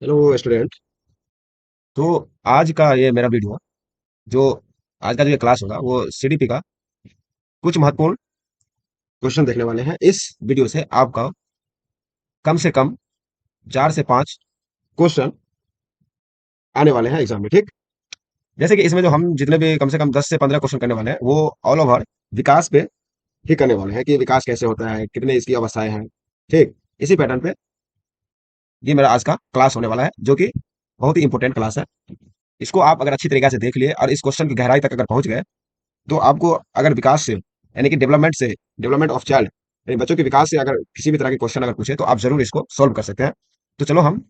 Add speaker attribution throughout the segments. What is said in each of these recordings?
Speaker 1: Hello student. तो आज का ये मेरा वीडियो जो आज का जो ये क्लास होगा वो सीडीपी का कुछ महत्वपूर्ण क्वेश्चन देखने वाले हैं। इस वीडियो से आपका कम से कम 4 से 5 क्वेश्चन आने वाले हैं एग्जाम में, ठीक। जैसे कि इसमें जो हम जितने भी कम से कम 10 से 15 क्वेश्चन करने वाले हैं वो ऑल ओवर विकास पे ही करने वाले हैं कि विकास कैसे होता है, कितने इसकी अवस्थाएं हैं, ठीक। इसी पैटर्न पे ये मेरा आज का क्लास होने वाला है, जो कि बहुत ही इंपॉर्टेंट क्लास है। इसको आप अगर अच्छी तरीके से देख लिए और इस क्वेश्चन की गहराई तक अगर पहुंच गए तो आपको अगर विकास से यानी कि डेवलपमेंट से, डेवलपमेंट ऑफ चाइल्ड यानी बच्चों के विकास से अगर किसी भी तरह के क्वेश्चन अगर पूछे तो आप जरूर इसको सॉल्व कर सकते हैं। तो चलो हम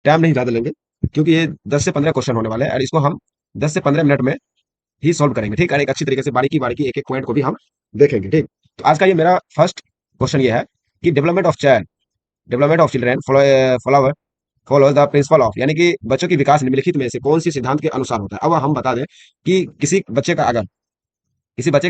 Speaker 1: टाइम नहीं ज़्यादा लेंगे, क्योंकि ये 10 से 15 क्वेश्चन होने वाले हैं और इसको हम 10 से 15 मिनट में ही सॉल्व करेंगे, ठीक। और एक अच्छी तरीके से बारीकी बारीकी एक एक पॉइंट को भी हम देखेंगे, ठीक। तो आज का ये मेरा फर्स्ट क्वेश्चन ये है कि development of child, development of children follower follow the principle of, यानी कि बच्चों की विकास निम्नलिखित में से कौन सी सिद्धांत के अनुसार होता है। अब हम बता दें कि किसी बच्चे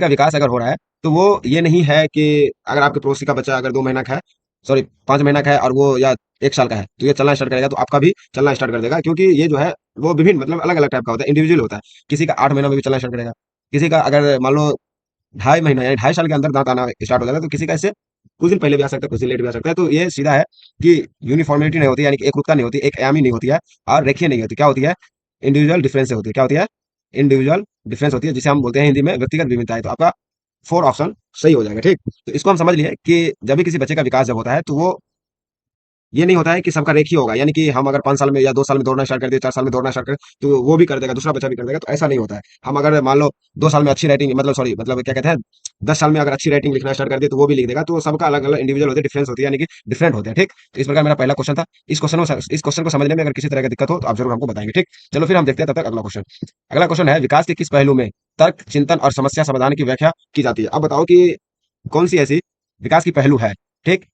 Speaker 1: का विकास अगर हो रहा है तो वो ये नहीं है कि अगर आपके पड़ोसी का बच्चा अगर 2 महीना का है, सॉरी 5 महीना का है और वो या 1 साल का है तो ये चलना स्टार्ट करेगा तो आपका भी चलना स्टार्ट कर देगा, क्योंकि ये जो है वो विभिन्न मतलब अलग अलग टाइप का होता है, इंडिविजुअल होता है। किसी का 8 महीना में भी चलना स्टार्ट करेगा, किसी का अगर मान लो 2.5 महीना यानी 2.5 साल के अंदर दांत आना स्टार्ट हो जाएगा, तो किसी का इससे कुछ दिन पहले भी आ सकता है, कुछ दिन लेट भी आ सकता है। तो ये सीधा है कि यूनिफॉर्मिलिटी नहीं होती, यानी कि एकरूपता नहीं होती, एक आयामी नहीं होती है और रेखीय नहीं होती। क्या होती है? इंडिविजुअल डिफरेंस से होती है। क्या होती है? इंडिविजुअल डिफरेंस होती है, जिसे हम बोलते हैं हिंदी में व्यक्तिगत विभिन्नता है। तो आपका 4 ऑप्शन सही हो जाएगा, ठीक। तो इसको हम समझ लिए कि जब भी किसी बच्चे का विकास जब होता है तो वो ये नहीं होता है कि सबका रेखीय होगा, यानी कि हम अगर 5 साल में या 2 साल में दौड़ना स्टार्ट कर दिए, 4 साल में दौड़ना स्टार्ट कर तो वो भी कर देगा, दूसरा बच्चा भी कर देगा, तो ऐसा नहीं होता है। हम अगर मान लो 2 साल में अच्छी राइटिंग मतलब सॉरी मतलब क्या कहते हैं 10 साल में अगर अच्छी राइटिंग लिखना स्टार्ट कर दिए तो वो भी लिख देगा। तो सबका अलग अलग इंडिविजुअल होते हैं, डिफरेंस होती है, यानी कि डिफरेंट होते हैं, ठीक। तो इस प्रकार मेरा पहला क्वेश्चन था। इस क्वेश्चन को समझने में अगर किसी तरह की दिक्कत हो तो आप जरूर हमको बताएंगे, ठीक। चलो फिर हम देखते हैं, तब तक अगला क्वेश्चन। अगला क्वेश्चन है विकास के किस पहलू में तर्क चिंतन और समस्या समाधान की व्याख्या की जाती है। अब बताओ कि कौन सी ऐसी विकास की पहलू है, ठीक।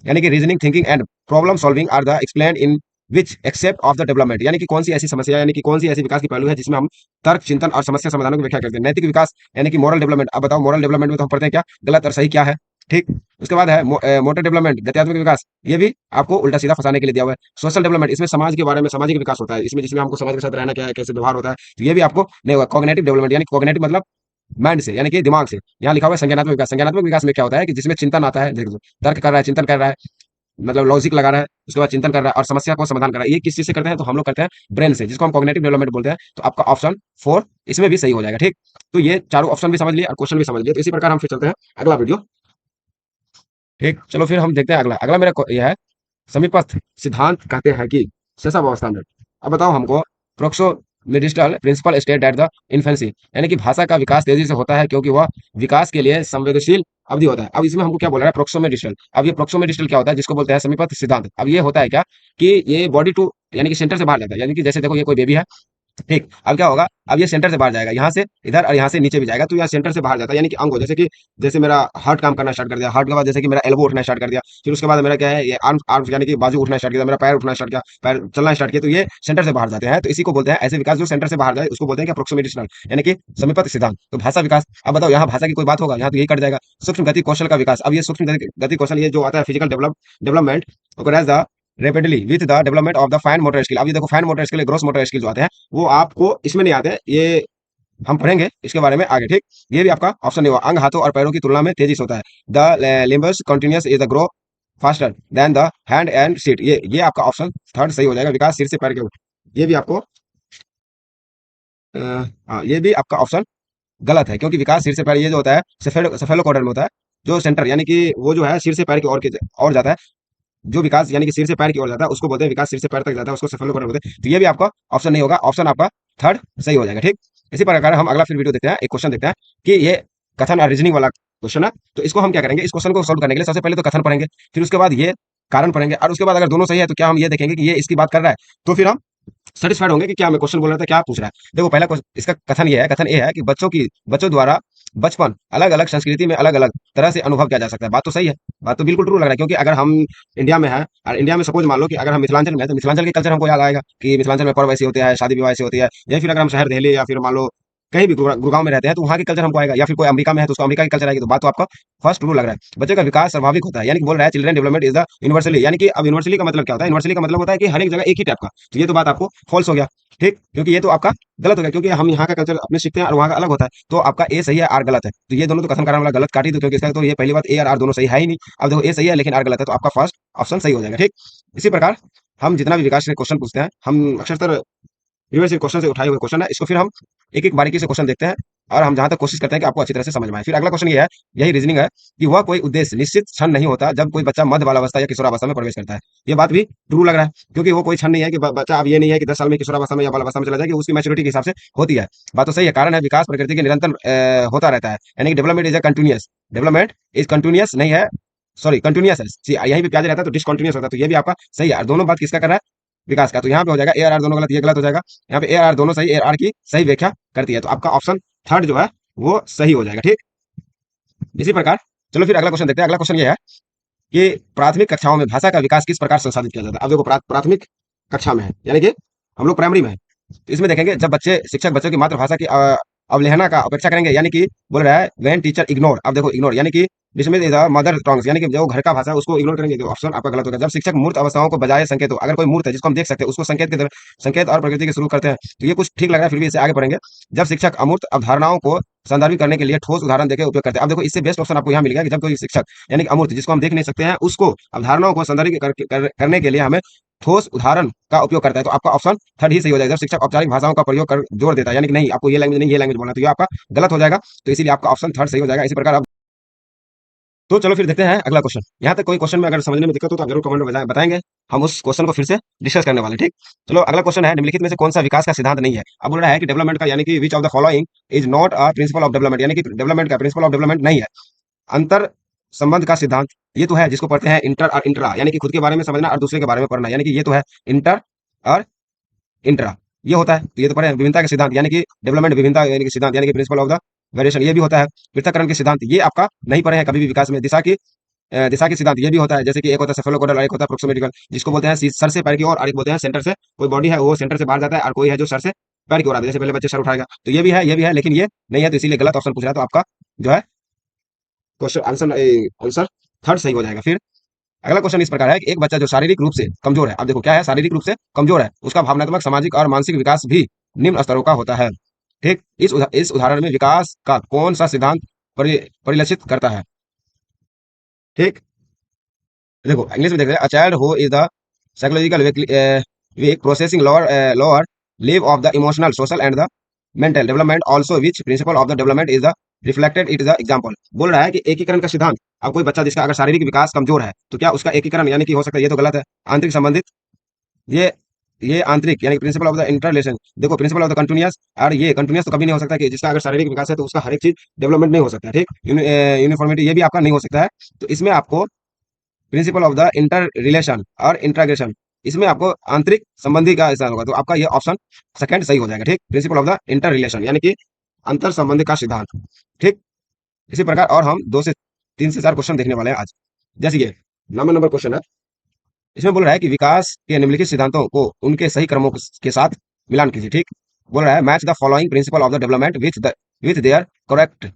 Speaker 1: यानी कि reasoning thinking and problem solving are the explain in which aspect of the development, यानी कि कौन सी ऐसी समस्या यानी कि कौन सी ऐसी विकास की पहलू है जिसमें हम तर्क चिंतन और समस्या समाधानों की व्याख्या करते हैं। नैतिक विकास यानी कि मॉरल डेवलपमेंट। अब बताओ मॉरल डेवलपमेंट में तो हम पढ़ते हैं क्या गलत और सही क्या है, ठीक। उसके बाद है मोटर डेवलपमेंट गत्यात्मक विकास, ये भी आपको उल्टा सीधा फंसाने के लिए दिया हुआ है। सोशल डेवलपमेंट, इसमें समाज के बारे में सामाजिक विकास होता है, इसमें जिसमें हमको समाज के साथ रहना क्या है, कैसे व्यवहार होता है, तो ये भी आपको नहीं होगा। कॉग्निटिव डेवलपमेंट यानी कॉग्निटिव मतलब माइंड से यानी कि दिमाग से। यहाँ लिखा हुआ है संज्ञानात्मक विकास। संज्ञानात्मक विकास में क्या होता है कि जिसमें चिंतन आता है, देखो तर्क कर रहा है, चिंतन कर रहा है, मतलब लॉजिक लगा रहा है, उसके बाद चिंतन कर रहा है और समस्या को समाधान कर रहा है। ये किस चीज से करते हैं? तो हम लोग करते हैं ब्रेन से, जिसको हम कॉग्निटिव डेवलपमेंट बोलते हैं। तो आपका ऑप्शन 4 इसमें भी सही हो जाएगा, ठीक। तो ये चारों ऑप्शन भी समझ लिए और क्वेश्चन भी समझ लिए। तो इसी प्रकार हम फिर चलते हैं अगला वीडियो, ठीक। चलो फिर हम देखते हैं अगला। अगला मेरा यह है समीपस्थ सिद्धांत कहते हैं कि शैशव अवस्था में। अब बताओ हमको proximodistal principle state at the infancy, यानी कि भाषा का विकास तेजी से होता है क्योंकि वह विकास के लिए संवेदनशील अवधि होता है। अब इसमें हमको क्या बोल रहा है? प्रोक्सोमेडिस्टल। अब ये प्रोक्सोमेडिस्टल क्या होता है? जिसको बोलते हैं समीपस्थ सिद्धांत। अब ये होता है क्या कि ये बॉडी टू यानी कि सेंटर से बाहर जाता है, यानी कि जैसे देखो ये कोई बेबी है, ठीक। अब क्या होगा? अब ये सेंटर से बाहर जाएगा, यहाँ से इधर और यहाँ से नीचे भी जाएगा, तो यहाँ सेंटर से बाहर जाता है, यानी कि अंग हो, जैसे कि जैसे मेरा हार्ट काम करना स्टार्ट कर दिया, हार्ट के बाद जैसे कि मेरा एल्बो उठना स्टार्ट कर दिया, फिर उसके बाद मेरा क्या है ये आर्म आर्म यानी कि बाजू उठना स्टार्ट किया, मेरा पैर उठना स्टार्ट किया, पैर चलना स्टार्ट किया, तो ये सेंटर से बाहर जाते हैं। तो इसी को बोलते हैं ऐसे विकास जो सेंटर से बाहर जाए उसको बोलते हैं क्या? प्रोक्सिमेटिस्नल, यानी कि समीपत सिद्धांत। तो भाषा विकास। अब बताओ यहाँ भाषा की कोई बात होगा? यहाँ तो यही कट जाएगा। सूक्ष्म गति कौशल का विकास। अब ये सूक्ष्म गति कौशल ये जो आता है physical development the rapidly with the development of the fine motor skill. अब ये देखो fine motor skill gross motor skill जो आते हैं वो आपको इसमें नहीं आते हैं, ये हम पढ़ेंगे इसके बारे में आगे, ठीक। ये भी आपका ऑप्शन नहीं हुआ। अंग हाथों और पैरों की तुलना में तेजी से होता है। The limbs continuous is the grow faster than the hand and seat. ये आपका ऑप्शन 3 सही हो जाएगा। विकास सिर से पैर के ऊपर, ये भी आपको हाँ ये भी आपका ऑप्शन गलत है, क्योंकि विकास सिर से पैर ये जो होता है सेफेलोकॉर्डल में होता है, जो सेंटर यानी कि वो जो है सिर से पैर की ओर जाता है। जो विकास यानी कि सिर से पैर की ओर जाता है उसको बोलते हैं विकास सिर से पैर तक जाता है, उसको सेफेलोकॉर्डल बोलते हैं। तो ये भी आपका ऑप्शन नहीं होगा, ऑप्शन आपका 3 सही हो जाएगा, ठीक। इसी प्रकार हम अगला फिर वीडियो देखते हैं, एक क्वेश्चन देखते हैं कि ये कथन और रीजनिंग वाला क्वेश्चन है। तो इसको हम क्या करेंगे? इस क्वेश्चन को सोल्व करने के लिए सबसे पहले तो कथन पढ़ेंगे, फिर उसके बाद ये कारण पढ़ेंगे और उसके बाद अगर दोनों सही है तो क्या हम ये देखेंगे कि ये इसकी बात कर रहा है, तो फिर हम सेटिस्फाइड होंगे कि क्या हमें क्वेश्चन बोल रहा था, क्या पूछ रहा है। देखो पहला इसका कथन ये है, कथन ये है कि बच्चों द्वारा बचपन अलग अलग संस्कृति में अलग अलग तरह से अनुभव किया जा सकता है। बात तो सही है, बात तो बिल्कुल ट्रू लग रहा है, क्योंकि अगर हम इंडिया में है और इंडिया में सपोज मान लो कि अगर हम मिथिलांचल में है तो मिथिलांचल के कल्चर हमको याद आएगा कि मिथिलांचल में पर्व ऐसी होते हैं, शादी विवाह ऐसी होती है। या फिर अगर हम शहर दिल्ली या फिर मान लो कहीं भी गुड़गांव में रहते हैं तो वहाँ की कल्चर हमको आएगा, या फिर कोई अमेरिका में है तो उसको अमेरिका की कल्चर आएगी। तो बात तो आपका फर्स्ट रूल लग रहा है, बच्चे का विकास स्वाभाविक होता है, यानी कि बोल रहा है children development is the universally, यानी कि अब यूनिवर्सली का मतलब क्या होता है, यूनिवर्सली का मतलब होता है कि हर एक जगह एक ही टाइप का। तो ये तो बात आपको फॉल्स हो गया, ठीक, क्योंकि ये तो आपका गलत हो गया, क्योंकि हम यहाँ का कल्चर अपने सीखते हैं और वहाँ का अलग होता है। तो आपका ए सही है, आर गलत है, तो ये दोनों तो कसम कराने वाला गलत काटी, तो क्योंकि इसका तो ये पहली बात ए और आर दोनों सही है ही नहीं। अब देखो ए सही है लेकिन आर गलत है, तो आपका फर्स्ट ऑप्शन सही हो जाएगा, ठीक। इसी प्रकार हम जितना भी विकास के क्वेश्चन पूछते हैं, हम अक्सर प्रीवियस क्वेश्चन से उठाए हुए क्वेश्चन है, इसको फिर हम एक एक बारीकी से क्वेश्चन देखते हैं और हम जहां तक कोशिश करते हैं कि आपको अच्छी तरह से समझ में आए। फिर अगला क्वेश्चन ये है, यही रीजनिंग है कि वह कोई उद्देश्य निश्चित क्षण नहीं होता जब कोई बच्चा मध्य बालावस्था या किशोरावस्था में प्रवेश करता है। ये बात भी ट्रू लग रहा है, क्योंकि वो कोई क्षण नहीं है कि बच्चा, अब ये नहीं है कि 10 साल में किशोरावस्था में या बालावस्था में चला जाए, कि उसकी मैच्योरिटी के हिसाब से होती है। बात तो सही है, कारण है विकास प्रकृति के निरंतर होता रहता है, यानी कि development is a continuous, development is continuous नहीं है, सॉरी कंटिन्यूअस है, यहीं पे प्याज रहता है तो डिसकंटिन्यूअस होता है, तो ये भी आपका सही है। दोनों बात किसका कर रहा है, विकास का। तो यहाँ पे हो जाएगा ए आर दोनों गलत, ये गलत हो जाएगा, यहाँ पे ए आर दोनों सही, ए आर की सही व्याख्या करती है, तो आपका ऑप्शन थर्ड जो है वो सही हो जाएगा, ठीक। इसी प्रकार चलो फिर अगला क्वेश्चन देखते हैं। अगला क्वेश्चन ये है कि प्राथमिक कक्षाओं में भाषा का विकास किस प्रकार संसाधित किया जाता है। अब देखो प्राथमिक कक्षा में है, यानी कि हम लोग प्राइमरी में है, तो इसमें देखेंगे जब बच्चे शिक्षक बच्चों की मातृभाषा की अवहेलना का अपेक्षा करेंगे, यानी कि बोल रहा है व्हेन टीचर इग्नोर, अब देखो इग्नोर यानी कि जिसमें मदर टंग्स, यानी कि जो घर का भाषा है उसको इग्नोर करेंगे, तो ऑप्शन आपका गलत होगा। जब शिक्षक मूर्त अवस्थाओं को बजाय संकेतों, अगर कोई मूर्त है जिसको हम देख सकते हैं उसको संकेत के संकेत और प्रकृति के शुरू करते हैं, तो ये कुछ ठीक लग रहा है, फिर भी इसे आगे पढ़ेंगे। जब शिक्षक अमूर्त अवधारणाओं को संदर्भित करने के लिए ठोस उदाहरण देकर उपयोग करते हैं। अब देखो इससे बेस्ट ऑप्शन आपको यहाँ मिल गया कि जब कोई शिक्षक, यानी कि अमूर्त जिसको हम देख नहीं सकते हैं, उसको अवधारणाओं को संदर्भित करने के लिए हमें ठोस उदाहरण का उपयोग करता है, तो आपका ऑप्शन थर्ड ही सही हो जाएगा। जब शिक्षक औपचारिक भाषाओं का प्रयोग कर जोर देता है, यानी कि नहीं आपको ये लैंग्वेज नहीं ये लैंग्वेज बोलना, तो ये आपका गलत हो जाएगा, तो इसीलिए आपका ऑप्शन थर्ड सही हो जाएगा। इसी प्रकार आप, तो चलो फिर देखते हैं अगला क्वेश्चन। यहाँ तक कोई क्वेश्चन में अगर समझने में दिक्कत हो तो आप जरूर कमेंट में बताएंगे, हम उस क्वेश्चन को फिर से डिस्कस करने वाले, ठीक। चलो अगला क्वेश्चन है, निम्नलिखित में से कौन सा विकास का सिद्धांत नहीं है। अब बोल रहा है कि डेवलपमेंट का, यानी कि which of the following is not a principle of development, यानी कि डेवलपमेंट का प्रिंसिपल ऑफ डेवलपमेंट नहीं है। अंतर संबंध का सिद्धांत, ये तो है जिसको पढ़ते हैं इंटर और इंट्रा, यानी कि खुद के बारे में समझना और दूसरे के बारे में पढ़ना, यानी कि ये तो है इंटर और इंट्रा, ये होता है। तो ये तो पढ़े विभिन्नता के सिद्धांत, यानी कि डेवलपमेंट विभिन्नता यानी कि सिद्धांत, यानी कि प्रिंसिपल ऑफ द वेरिएशन, ये भी होता है। पृथक्करण के सिद्धांत ये आपका नहीं पढ़े हैं कभी भी विकास में। दिशा की सिद्धांत ये भी होता है, जैसे कि एक होता है सेफेलोकोडल और एक होता है प्रोक्सिमेटिकल, जिसको बोलते हैं सर से पैर की ओर, और एक बोलते हैं सेंटर से, कोई बॉडी है वो सेंटर से बाहर जाता है और कोई है जो सर से पैर की ओर आता है, जैसे पहले बच्चे सर उठाएगा, तो ये भी है, ये भी है, लेकिन ये नहीं है, तो इसीलिए गलत ऑप्शन पूछ रहा है। तो आपका जो है क्वेश्चन आंसर आंसर थर्ड सही हो जाएगा। फिर अगला क्वेश्चन इस प्रकार है कि एक बच्चा जो शारीरिक रूप से कमजोर है, अब देखो क्या है, शारीरिक रूप से कमजोर है, उसका भावनात्मक सामाजिक और मानसिक विकास भी निम्न स्तरों का होता है, ठीक। इस उदाहरण में विकास का कौन सा सिद्धांत परिलक्षित करता है, ठीक। देखो इंग्लिश में देख रहे हैं, a child who is the psychological weak processing lower level of the emotional social and the mental development also which principle of the development is the reflected it the example. बोल रहा है कि एकीकरण का सिद्धांत, अब कोई बच्चा जिसका अगर शारीरिक विकास कमजोर है तो क्या उसका एकीकरण यानी कि हो सकता है, ये तो गलत है। आंतरिक संबंधित, ये ये आंतरिक यानी प्रिंसिपल ऑफ द इंटरलेशन, देखो प्रिंसिपल ऑफ द कंटिन्यूअस, और ये कंटिन्यूअस तो कभी नहीं हो सकता कि जिसका अगर शारीरिक विकास है तो उसका हर एक चीज डेवलपमेंट नहीं हो सकता, ठीक। यूनिफॉर्मिटी ये भी आपका नहीं हो सकता है, तो इसमें आपको principal of the inter relation और इंट्राग्रेशन, इसमें आपको आंतरिक संबंधी का ऐसा होगा, तो आपका ये ऑप्शन सेकंड सही हो जाएगा, ठीक। Principal of the inter relation यानी कि अंतर संबंधी का सिद्धांत, ठीक। इसी प्रकार और हम 2 से 3 से 4 क्वेश्चन देखने वाले हैं आज। जैसे ये नंबर क्वेश्चन है, इसमें बोल रहा है कि विकास के निम्नलिखित सिद्धांतों को उनके सही क्रमों के साथ मिलान कीजिए, ठीक। बोल रहा है match the following principle of the development with their correct,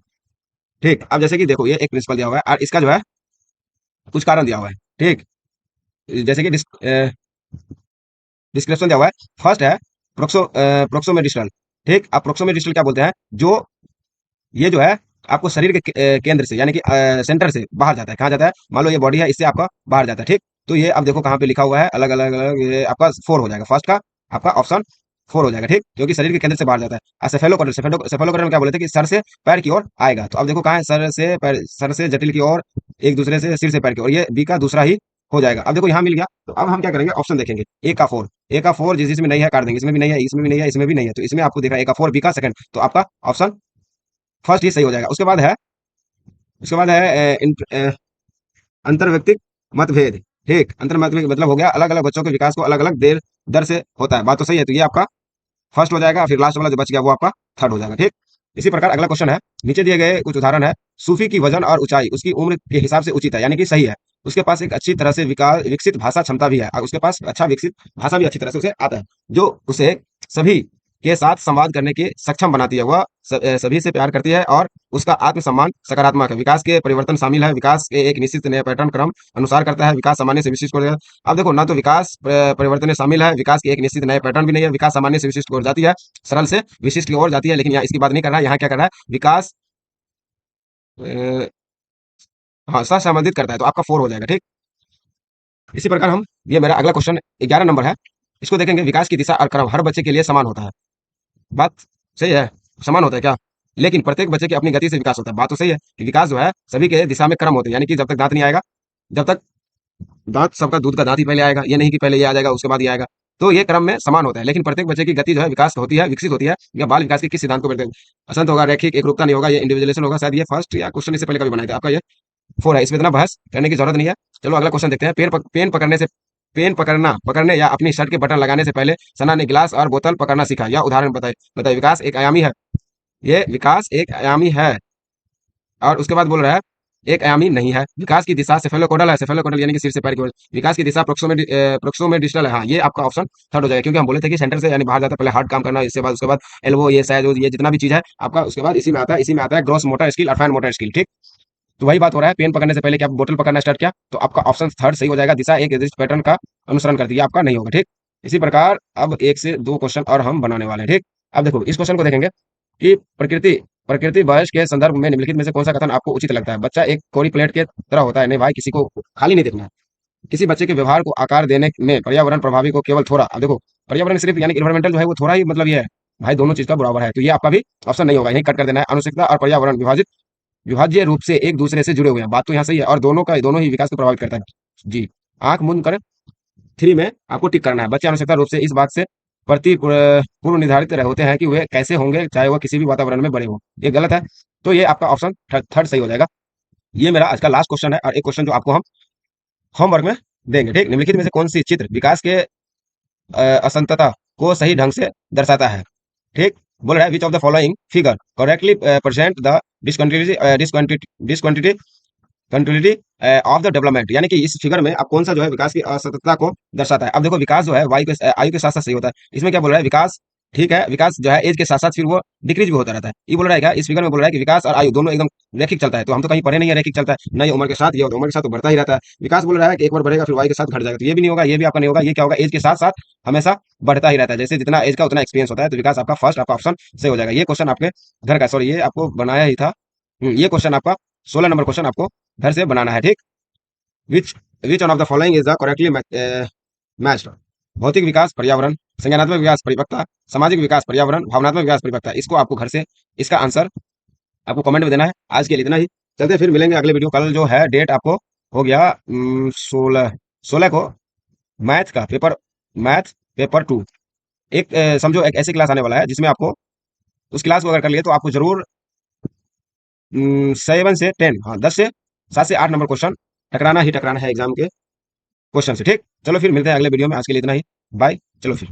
Speaker 1: ठीक। अब जैसे कि देखो ये एक प्रिंसिपल दिया हुआ है और इसका जो है कुछ कारण दिया हुआ है, ठीक। जैसे कि डिस्क्रिप्शन दिया हुआ है। फर्स्ट है प्रोक्सोमेडिस्टल, ठीक। अब प्रोक्सोमेडिस्टल क्या बोलते हैं, जो ये जो है आपको शरीर के केंद्र से, यानी कि सेंटर से बाहर जाता है। कहाँ जाता है, मान लो ये बॉडी है, इससे आपका बाहर जाता है, ठीक। तो ये अब देखो कहाँ पे लिखा हुआ है, अलग अलग अलग, ये आपका फोर हो जाएगा, फर्स्ट का आपका ऑप्शन फोर हो जाएगा, ठीक, क्योंकि शरीर के केंद्र से बाहर जाता है। सेफेलोकोडल, सेफेलोकोडल में क्या बोले थे कि सर से पैर की ओर आएगा, तो अब देखो कहाँ है, सर से पैर, सर से जटिल की ओर, एक दूसरे से सिर से पैर की ओर, ये बी का दूसरा ही हो जाएगा। अब देखो यहाँ मिल गया, तो अब हम क्या करेंगे, ऑप्शन देखेंगे ए का फोर जिसमें नहीं है काट देंगे, इसमें भी नहीं है, इसमें भी नहीं है, इसमें भी नहीं है, तो इसमें आपको देखा ए का फोर बी का सेकंड, तो आपका ऑप्शन फर्स्ट ही सही हो जाएगा। उसके बाद है अंतर्व्यक्तिक मतभेद, ठीक। अंतर मतभेद मतलब हो गया अलग अलग बच्चों के विकास को अलग अलग देर दर से होता है, बात तो सही है, तो ये आपका फर्स्ट हो जाएगा, फिर लास्ट वाला जो बच गया वो आपका थर्ड हो जाएगा, ठीक। इसी प्रकार अगला क्वेश्चन है, नीचे दिए गए कुछ उदाहरण है, सूफी की वजन और ऊंचाई उसकी उम्र के हिसाब से उचित है, यानी कि सही है। उसके पास एक अच्छी तरह से विकास विकसित भाषा क्षमता भी है, और उसके पास अच्छा विकसित भाषा भी अच्छी तरह से उसे आता है, जो उसे सभी के साथ संवाद करने की सक्षम बनाती है। वह सभी से प्यार करती है और उसका आत्मसम्मान सकारात्मक है। विकास के परिवर्तन शामिल है। विकास के एक निश्चित नए पैटर्न क्रम अनुसार करता है। विकास सामान्य से विशिष्ट को। अब देखो ना, तो विकास परिवर्तन शामिल है, विकास के एक निश्चित नए पैटर्न भी नहीं है, विकास सामान्य से विशिष्ट की ओर जाती है, सरल से विशिष्ट की ओर जाती है। लेकिन यहाँ इसकी बात नहीं कर रहा है, यहाँ क्या कर रहा है, विकास हाँ सहसंबंधित करता है, तो आपका 4 हो जाएगा। ठीक, इसी प्रकार हम, ये मेरा अगला क्वेश्चन 11 नंबर है। इसको देखेंगे, विकास की दिशा और क्रम हर बच्चे के लिए समान होता है। बात सही है, समान होता है क्या? लेकिन प्रत्येक बच्चे की अपनी गति से विकास होता है। बात तो सही है कि विकास जो है सभी के दिशा में क्रम होते हैं, यानी कि जब तक दांत नहीं आएगा, जब तक दांत, सबका दूध का दांत ही पहले आएगा, ये नहीं कि पहले ये आ जाएगा उसके बाद ये आएगा। तो ये क्रम में समान होता है, लेकिन प्रत्येक बच्चे की गति जो है विकास होती है, विकसित होती है। या बाल विकास के किस सिद्धांत को बढ़ते हैं? असंत होगा, रैखिक, एक रूपता नहीं होगा, ये इंडिविजुअलेशन होगा। शायद ये फर्स्ट या क्वेश्चन इससे पहले कभी बनाया था आपका, ये 4 है, इसमें इतना बहस करने की जरूरत नहीं है। चलो अगला क्वेश्चन देखते हैं। पेन पकड़ने या अपनी शर्ट के बटन लगाने से पहले सना ने गिलास और बोतल पकड़ना सीखा। या उदाहरण बताइए बताइए। विकास एक आयामी है, ये विकास एक आयामी है। और उसके बाद बोल रहा है एक आयामी नहीं है। विकास की दिशा सेफेलोकोडल है, सेफेलोकोडल यानी कि सिर से पैर की ओर। विकास की दिशा प्रोक्सोमे डिजिटल है। हाँ, ये आपका ऑप्शन थर्ड हो जाएगा, क्योंकि हम बोले थे कि सेंटर से यानी बाहर जाता है, पहले हार्ड काम करना, इसके बाद उसके बाद एल्बो, ये साइज, ये जितना भी चीज है आपका, उसके बाद इसी में आता है, इसी में आता है ग्रॉस मोटर स्किल और फाइन मोटर स्किल। ठीक, तो वही बात हो रहा है, पेन पकड़ने से पहले क्या बोतल पकड़ना स्टार्ट किया, तो आपका ऑप्शन थर्ड सही हो जाएगा। दिशा एक निर्दिष्ट पैटर्न का अनुसरण करती है, आपका नहीं होगा। ठीक, इसी प्रकार अब 1 से 2 क्वेश्चन और हम बनाने वाले हैं। ठीक, अब देखो इस क्वेश्चन को देखेंगे कि प्रकृति प्रकृति बहस के संदर्भ में निम्नलिखित में से कौन सा कथन आपको उचित लगता है? बच्चा एक कोरी प्लेट के तरह होता है। नहीं भाई, किसी को खाली नहीं देखना है। किसी बच्चे के व्यवहार को आकार देने में पर्यावरण प्रभावी को केवल थोड़ा, अब देखो पर्यावरण सिर्फ यानी इन्वायरमेंटल जो है वो थोड़ा ही, मतलब ये है भाई, दोनों चीज का बराबर है, तो ये आपका भी ऑप्शन नहीं होगा, यही कट कर देना है। अनुशिक्षता और पर्यावरण विभाज्य रूप से एक दूसरे से जुड़े हुए हैं। बात तो यहाँ सही है, और दोनों ही विकास को प्रभावित करता है। जी, आंख मूंद कर 3 में आपको टिक करना है। बच्चे आवश्यकता रूप से इस बात से पूर्व निर्धारित होते हैं कि वे कैसे होंगे, चाहे वह किसी भी वातावरण में बड़े हों। ये गलत है, तो ये आपका ऑप्शन थर्ड सही हो जाएगा। ये मेरा आज का लास्ट क्वेश्चन है, और एक क्वेश्चन जो आपको हम होमवर्क में देंगे। ठीक, निम्नलिखित में से कौन सी चित्र विकास के असंतता को सही ढंग से दर्शाता है? ठीक, बोल रहा है which of the following figure correctly present the discontinuity continuity of the development, यानी कि इस फिगर में आप कौन सा जो है विकास की असततता को दर्शाता है। अब देखो विकास जो है आयु के साथ साथ सही होता है। इसमें क्या बोल रहा है, विकास ठीक है, विकास जो है एज के साथ साथ फिर वो डिक्रीज भी होता रहता है। ये बोल रहा है क्या, इस फिगर में बोल रहा है कि विकास और आयु दोनों एकदम रैखिक चलता है, तो हम तो कहीं पढ़े नहीं है रैखिक चलता है, नहीं उम्र के साथ, ये उम्र के साथ तो बढ़ता ही रहता है। विकास बोल रहा है कि एक बार बढ़ेगा फिर वाई के साथ घट जाएगा, तो ये भी नहीं होगा, ये भी आपका नहीं होगा। ये क्या होगा, एज के साथ साथ हमेशा बढ़ता ही रहता है, जैसे जितना एज का उतना एक्सपीरियंस होता है। तो विकास आपका फर्स्ट, आपका ऑप्शन सही हो जाएगा। ये क्वेश्चन आपके घर का, सॉरी ये आपको बनाया ही था। ये क्वेश्चन आपका 16 नंबर क्वेश्चन आपको घर से बनाना है। ठीक, which which one of the following is the correctly matched? भौतिक विकास पर्यावरण, संज्ञानात्मक विकास परिपक्वता, सामाजिक विकास पर्यावरण, भावनात्मक विकास परिपक्वता। इसको आपको घर से इसका आंसर आपको कमेंट में देना है। आज के लिए इतना ही, चलते फिर मिलेंगे अगले वीडियो। कल जो है डेट आपको हो गया 16 को मैथ पेपर 2, एक समझो एक ऐसी क्लास आने वाला है जिसमें आपको उस क्लास को अगर कर लिए तो आपको जरूर 7 से 10, हाँ 10 से 7 से 8 नंबर क्वेश्चन टकराना ही टकराना है एग्जाम के क्वेश्चन से। ठीक, चलो फिर मिलते हैं अगले वीडियो में। आज के लिए इतना ही, बाय, चलो फिर।